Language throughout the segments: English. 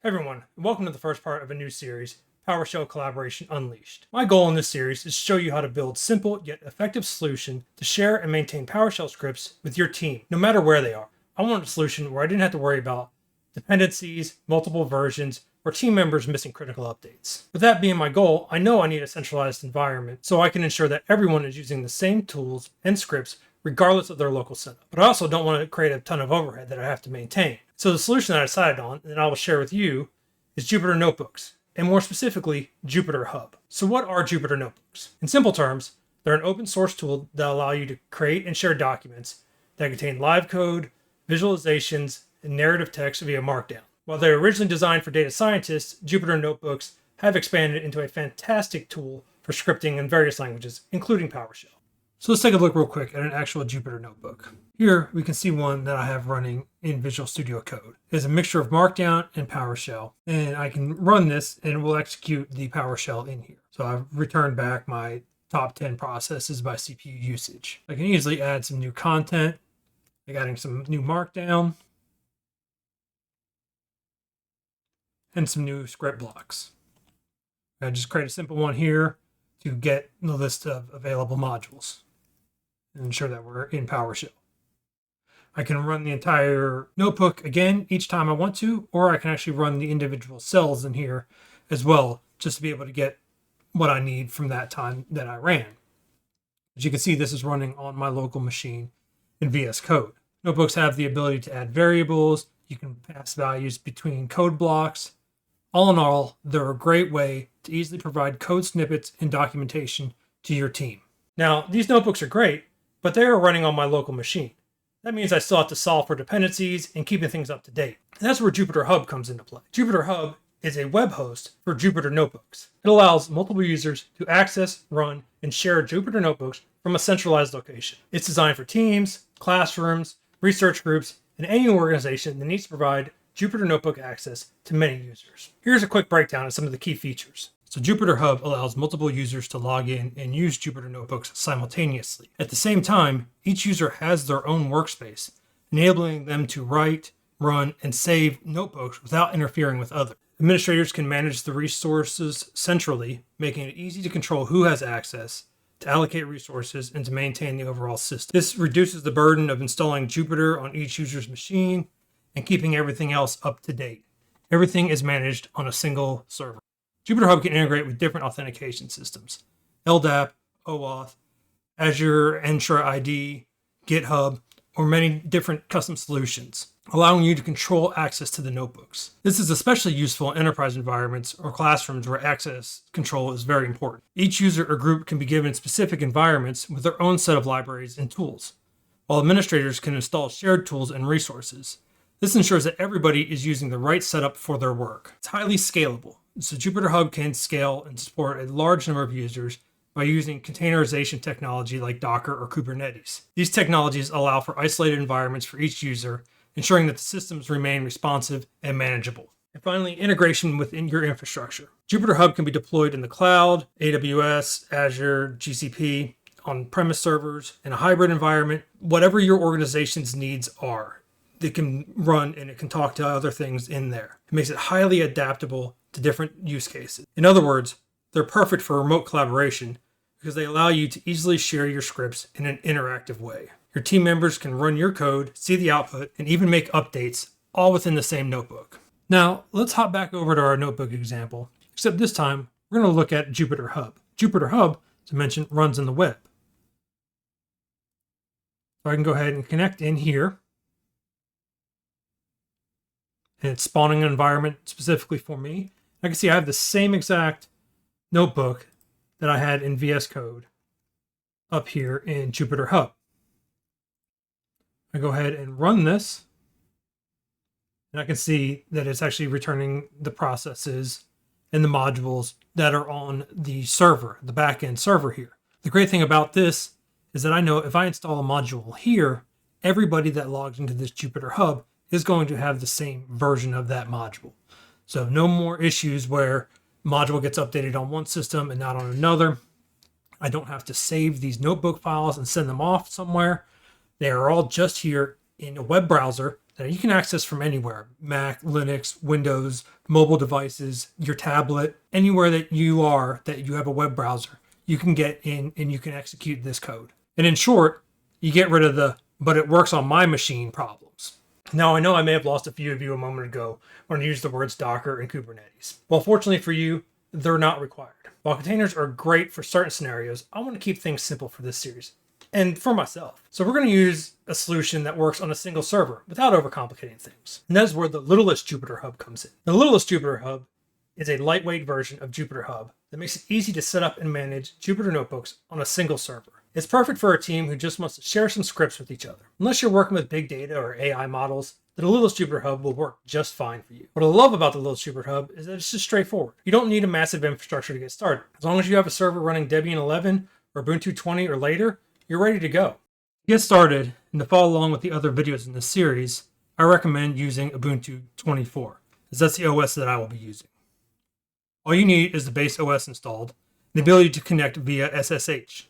Everyone, and welcome to the first part of a new series, PowerShell Collaboration Unleashed. My goal in this series is to show you how to build simple yet effective solution to share and maintain PowerShell scripts with your team, no matter where they are. I wanted a solution where I didn't have to worry about dependencies, multiple versions, or team members missing critical updates. With that being my goal, I know I need a centralized environment so I can ensure that everyone is using the same tools and scripts regardless of their local setup. But I also don't want to create a ton of overhead that I have to maintain. So the solution that I decided on, and I will share with you, is Jupyter Notebooks, and more specifically, JupyterHub. So what are Jupyter Notebooks? In simple terms, they're an open source tool that allow you to create and share documents that contain live code, visualizations, and narrative text via Markdown. While they were originally designed for data scientists, Jupyter Notebooks have expanded into a fantastic tool for scripting in various languages, including PowerShell. So let's take a look real quick at an actual Jupyter Notebook. Here we can see one that I have running in Visual Studio Code. It's a mixture of Markdown and PowerShell, and I can run this and it will execute the PowerShell in here. So I've returned back my top 10 processes by CPU usage. I can easily add some new content, like adding some new Markdown, and some new script blocks. I just create a simple one here to get the list of available modules and ensure that we're in PowerShell. I can run the entire notebook again each time I want to, or I can actually run the individual cells in here as well, just to be able to get what I need from that time that I ran. As you can see, this is running on my local machine in VS Code. Notebooks have the ability to add variables. You can pass values between code blocks. All in all, they're a great way to easily provide code snippets and documentation to your team. Now, these notebooks are great, but they are running on my local machine. That means I still have to solve for dependencies and keeping things up to date. And that's where JupyterHub comes into play. JupyterHub is a web host for Jupyter Notebooks. It allows multiple users to access, run, and share Jupyter Notebooks from a centralized location. It's designed for teams, classrooms, research groups, and any organization that needs to provide Jupyter Notebook access to many users. Here's a quick breakdown of some of the key features. So JupyterHub allows multiple users to log in and use Jupyter Notebooks simultaneously. At the same time, each user has their own workspace, enabling them to write, run, and save notebooks without interfering with others. Administrators can manage the resources centrally, making it easy to control who has access, to allocate resources, and to maintain the overall system. This reduces the burden of installing Jupyter on each user's machine and keeping everything else up to date. Everything is managed on a single server. JupyterHub can integrate with different authentication systems: LDAP, OAuth, Azure Entra ID, GitHub, or many different custom solutions, allowing you to control access to the notebooks. This is especially useful in enterprise environments or classrooms where access control is very important. Each user or group can be given specific environments with their own set of libraries and tools, while administrators can install shared tools and resources. This ensures that everybody is using the right setup for their work. It's highly scalable, so JupyterHub can scale and support a large number of users by using containerization technology like Docker or Kubernetes. These technologies allow for isolated environments for each user, ensuring that the systems remain responsive and manageable. And finally, integration within your infrastructure. JupyterHub can be deployed in the cloud, AWS, Azure, GCP, on-premise servers, in a hybrid environment, whatever your organization's needs are. It can run and it can talk to other things in there. It makes it highly adaptable to different use cases. In other words, they're perfect for remote collaboration because they allow you to easily share your scripts in an interactive way. Your team members can run your code, see the output, and even make updates all within the same notebook. Now, let's hop back over to our notebook example, except this time we're going to look at JupyterHub. JupyterHub, as I mentioned, runs in the web. So I can go ahead and connect in here. And it's spawning an environment specifically for me. I can see I have the same exact notebook that I had in VS Code up here in JupyterHub. I go ahead and run this, and I can see that it's actually returning the processes and the modules that are on the server, the backend server here. The great thing about this is that I know if I install a module here, everybody that logs into this JupyterHub is going to have the same version of that module. So no more issues where module gets updated on one system and not on another. I don't have to save these notebook files and send them off somewhere. They are all just here in a web browser that you can access from anywhere: Mac, Linux, Windows, mobile devices, your tablet, anywhere that you have a web browser, you can get in and you can execute this code. And in short, you get rid of the "but it works on my machine" problems. Now, I know I may have lost a few of you a moment ago when I used the words Docker and Kubernetes. Well, fortunately for you, they're not required. While containers are great for certain scenarios, I want to keep things simple for this series and for myself. So we're going to use a solution that works on a single server without overcomplicating things. And that's where the Littlest JupyterHub comes in. The Littlest JupyterHub is a lightweight version of JupyterHub that makes it easy to set up and manage Jupyter Notebooks on a single server. It's perfect for a team who just wants to share some scripts with each other. Unless you're working with big data or AI models, the Littlest JupyterHub will work just fine for you. What I love about the Littlest JupyterHub is that it's just straightforward. You don't need a massive infrastructure to get started. As long as you have a server running Debian 11 or Ubuntu 20 or later, you're ready to go. To get started and to follow along with the other videos in this series, I recommend using Ubuntu 24, as that's the OS that I will be using. All you need is the base OS installed and the ability to connect via SSH.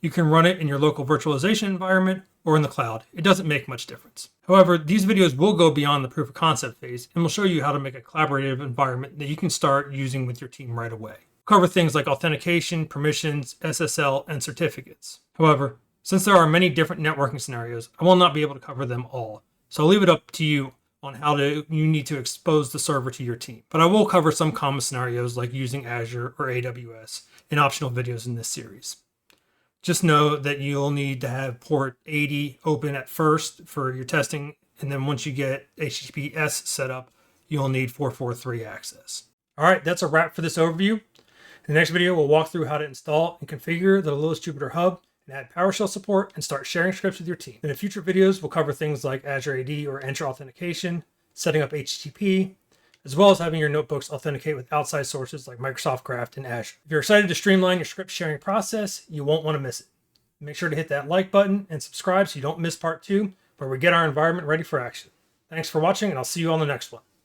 You can run it in your local virtualization environment or in the cloud. It doesn't make much difference. However, these videos will go beyond the proof of concept phase and will show you how to make a collaborative environment that you can start using with your team right away. We'll cover things like authentication, permissions, SSL, and certificates. However, since there are many different networking scenarios, I will not be able to cover them all. So I'll leave it up to you on how you need to expose the server to your team. But I will cover some common scenarios like using Azure or AWS in optional videos in this series. Just know that you'll need to have port 80 open at first for your testing, and then once you get HTTPS set up, you'll need 443 access. All right, that's a wrap for this overview. In the next video, we'll walk through how to install and configure the Littlest JupyterHub and add PowerShell support and start sharing scripts with your team. And in future videos, we'll cover things like Azure AD or Entra authentication, setting up HTTP, as well as having your notebooks authenticate with outside sources like Microsoft Graph and Azure. If you're excited to streamline your script sharing process, you won't want to miss it. Make sure to hit that like button and subscribe so you don't miss part 2, where we get our environment ready for action. Thanks for watching, and I'll see you on the next one.